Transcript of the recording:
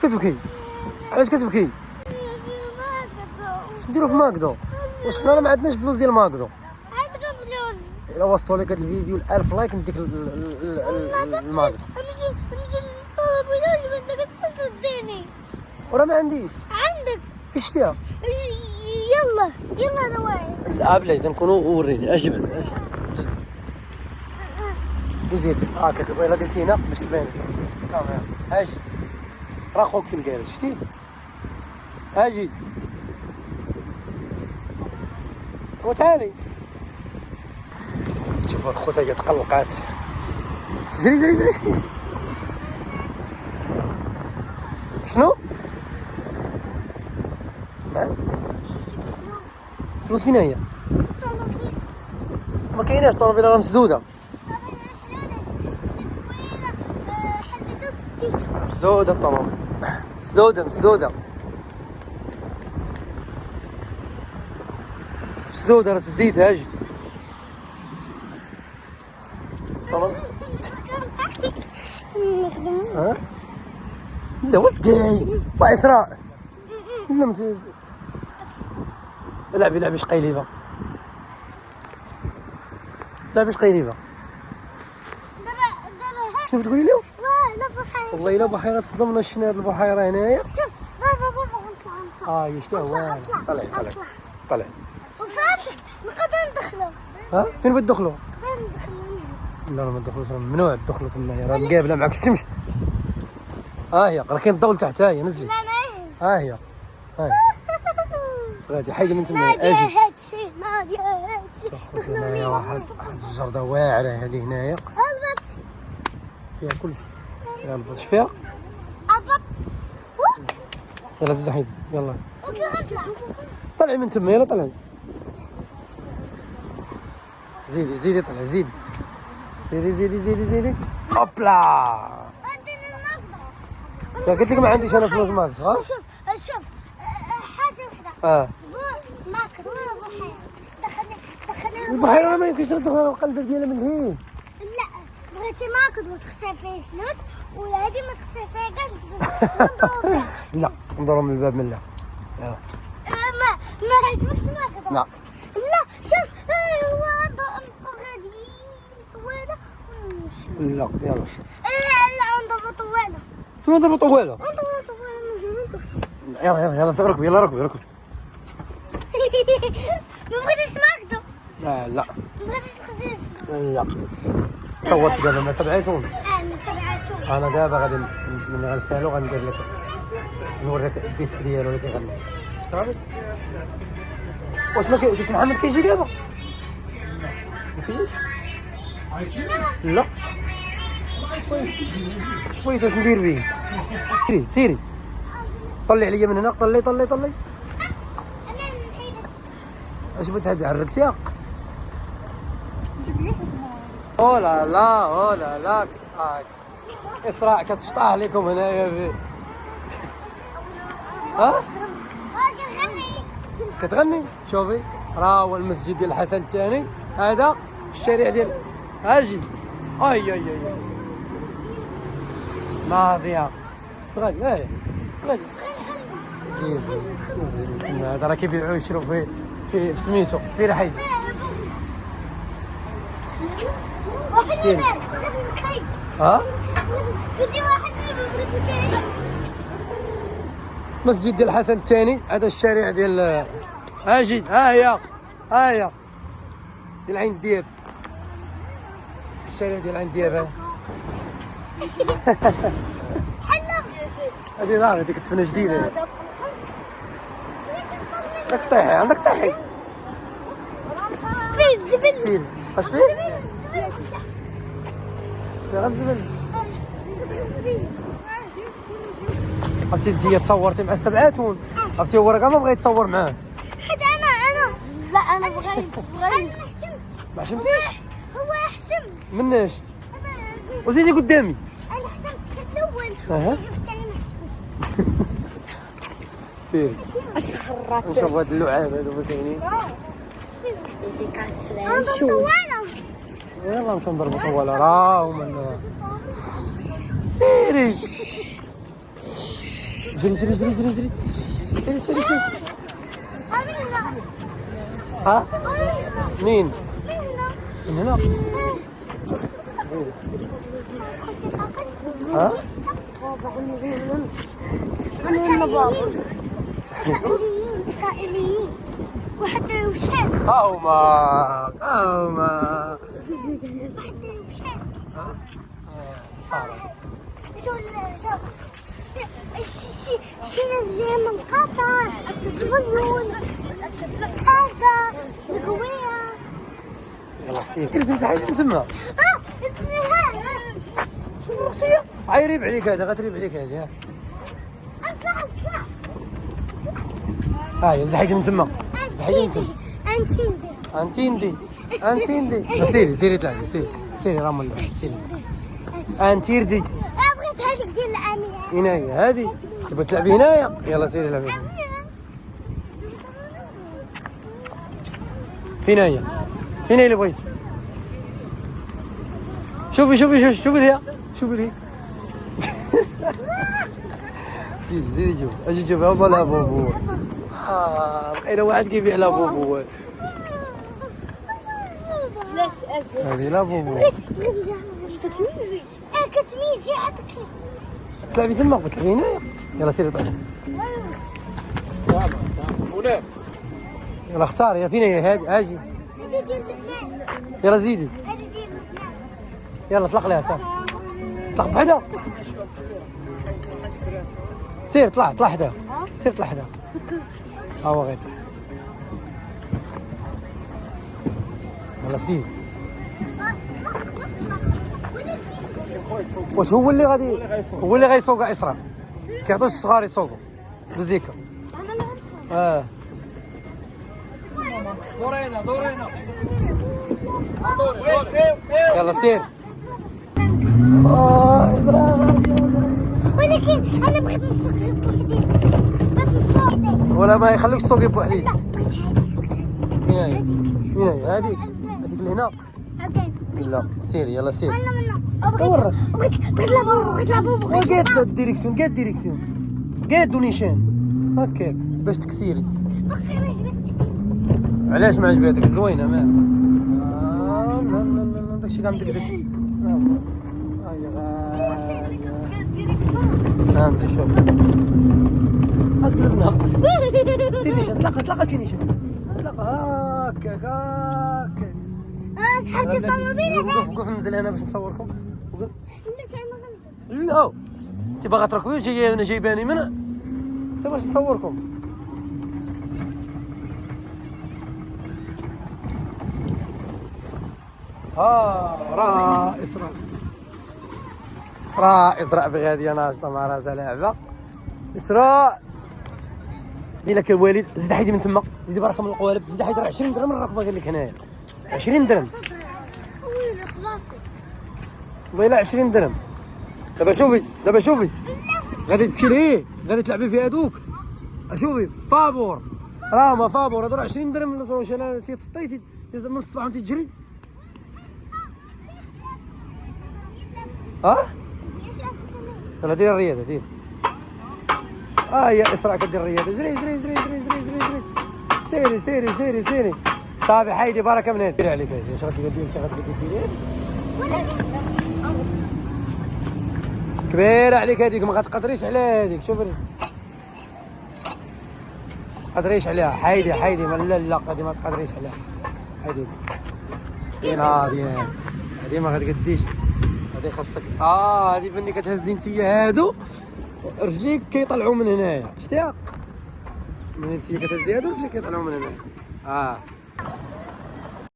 كتبكي؟ علاش كتبكي؟ اش نديرو في ماكدو؟ واش حنا راه ما عندناش فلوس ديال ماكدو. عندك فلوس. الا وصلوا لك هذا الفيديو ل 1000 لايك نديك الماكدو. نمشي نطلب ولاش بدك تديني. وراه ما عنديش. عندك. فين شتيها؟ يلا انا واعي. لا بلاتي نكونوا وريني اش جبت. دوز يدك هاكا الا درتي هنا باش تبان في الكاميرا. اجي راه خوك فين جالس شتي. اجي وتالي شوف الخوته هي تقلقات. جري جري جري. شنو؟ فلوس فين هي؟ ما كايناش الطوموبيله راه مسدوده. مسدوده الطوموبيل. مسدوده راه سديتها. اجي ها؟ لا وثقي وإسراء. لعبي شقيليبه. لعبي شقيليبه. شنو تقولي لهم؟ والله الا بحيره تصدمنا. شنو هاد البحيره هنايا؟ شوف بابا نطلع. يشتي هو. طلع وفاتك نقدر ندخلو. ها فين بتدخلوا؟ نقدر ندخلو. لا ما تدخلوش، ممنوع تدخلوا تمايا، راه مقابله معك الشمس. هي راه كاين الضوء لتحت. هي نزلي. هي غادي حيدي من تما. اجي هادشي ما هادشي. شوف هنايا واحد الجرده واعره هذه هنايا فيها كل شيء. فيها البط. فيها يلا زيد حيدي. يلا طلعي من تما. يلا طلعي. زيدي طلعي. زيدي هوبلا. قلت لك ما عنديش انا فلوس ماكس. ها شوف حاجه وحده. ماكس ولا بحيره. دخلني البحيره راه ما يمكنش ندخلها القلب ديالها من الهين. لا بغيتي ماكس وتخسر فيه فلوس ولا هذه ما تخسر فيها كاع. لا ندورو من الباب من لا. ما عجبكش ماكس. لا شوف هو غادي طويله ونمشي. لا يلا. لا عنده طويله. شنو نديرو طويله؟ طويله. يلا ركبي. يلا ركبي. ما بغيتيش ماكدو. لا ما بغيتيش تخزيز. لا صوت دابا ما سبعيتون. من سبعة. انا دابا غادي من غنسالو غندير لك نوريك الديسك ديالو اللي كيغني. صافي. واش ما كاين محمد كيجي دابا؟ ما كيجيش. لا شويه واش ندير بيه؟ سيري طلي عليا من هنا. طلي اش بغيت عرقتيها؟ اولا لا اسراء كتشطح لكم هنايا ها كتغني. شوفي راه هو المسجد ديال الحسن الثاني. هذا الشارع ديال اجي. اي ناضيه غادي. زين هذا راه كيبيعوا يشرو في سميتو في رحيد. سير. ها مسجد ديال الحسن الثاني. هذا الشارع ديال اجي. ها هي ديال عين الدياب. الشارع ديال عين الدياب. هذه نار هذيك التفنه جديده. عندك طيحي. فيه الزبل. سير اش فيه؟ فيها الزبل. عرفتي انت تصورتي مع السبعاتون. عرفتي هو راه ما بغى يتصور معاه. حتى انا لا انا بغيت. ما حشمتيش؟ هو حشم. مناش؟ وزيدي قدامي. انا حشمت الاول. اها الثاني ما حشمتش. سيري الشهرات. نشوف هاد اللعاب هادو كاينين. يلا نمشيو نضربو طواله. راه هما سيري جري جري جري جري جري جري جري جري. ها منين؟ من هنا. ها أنا بابا إسرائيليين وحتى وشام. هاهما وحتى وشام. صار شي نزل من قطر الزبون هذا القوية. يلا سير كنت متحيد من تما. شنو الشيء؟ عيريب عليك هذا غتريب عليك هذه. اطلع اطلع. هاي زحيتي من تما زحيتي من تما. انتيندي سيري سيري طلعي سيري راه مولع سيري انتيردي. بغيت هذيك ديال العامية. هنايا هادي تبغي تلعبي هنايا. يلا سيري لعبي. فين هي اللي بغيت؟ شوفي ليها شوفي سيدي شوف اجي شوف هما لا بوبو. لقينا واحد كيبيع لا بوبو. لاش هذه لا بوبو. واش كتميزي؟ كتميزي عطك. تلعبي تما تلعبي هنايا. يلا سيري طلعي. يلا اختاري يا فين هي هادي هذه ديال البنات. يلا زيدي هذه ديال البنات. يلا طلق لها صافي طلق بحدا. سير طلع حدا سير طلع حدا. ها هو غير يلا سيدي. واش هو اللي غيسوق اسرع كيعطوش الصغار يسوقوا دوزيكا. انا اللي غنسوق. دورينا يلا سير. ولكن انا بغيت نسوق غير بوحدي. بغيت نسوق ولا ما يخليكش تسوقي بوحديك. لا بغيت هذيك. فين هي هذيك اللي هنا. لا سيري يلا سير. دور. بغيت لعبو قاد الديريكسيون قاد نيشان هكاك باش تكسيري. علاش ما عجباتك؟ زوينه مالها. لا داكشي كاع مدقدق. فهمت شوف اطلبنا سير نيشان طلقها شي نيشان طلقها هكاك. سحبت الطوموبيله. وقف ننزل انا باش نصوركم. وقف. لا ما لا انت باغا تركبي جايباني من انت باش نصوركم. راه إسراء بغادية ناشطة مع راسها لاعبة. إسراء دير لك الوالد زيد حيدي من تما زيدي بركة من القوالب زيد حيدي راه 20 درهم الرقبة قال لك هنايا 20 درهم. ويلي خلاص. والله 20 درهم. دابا شوفي غادي تمشي ليه غادي تلعبي في هادوك. شوفي فابور راه ما فابور هادو 20 درهم. واش انا تيتسطي من الصباح وانت تجري. يلا دير الرياضة دير. يا إسراء كدير الرياضة. جري. صافي حيدي بركة من هنا. ديري عليك هادي. اش غادي انت غادي ديري كبيرة عليك هاديك ما غتقدريش على هاديك. شوفي تقدريش عليها. حيدي لا هادي ما تقدريش عليها. حيدي هادي ما غتقديش. هادي خاصك هادي فني كتهزي نتيا هادو رجليك كيطلعوا من هنايا. شتيها من انتي كتهزي هادو رجليك كيطلعوا من هنايا.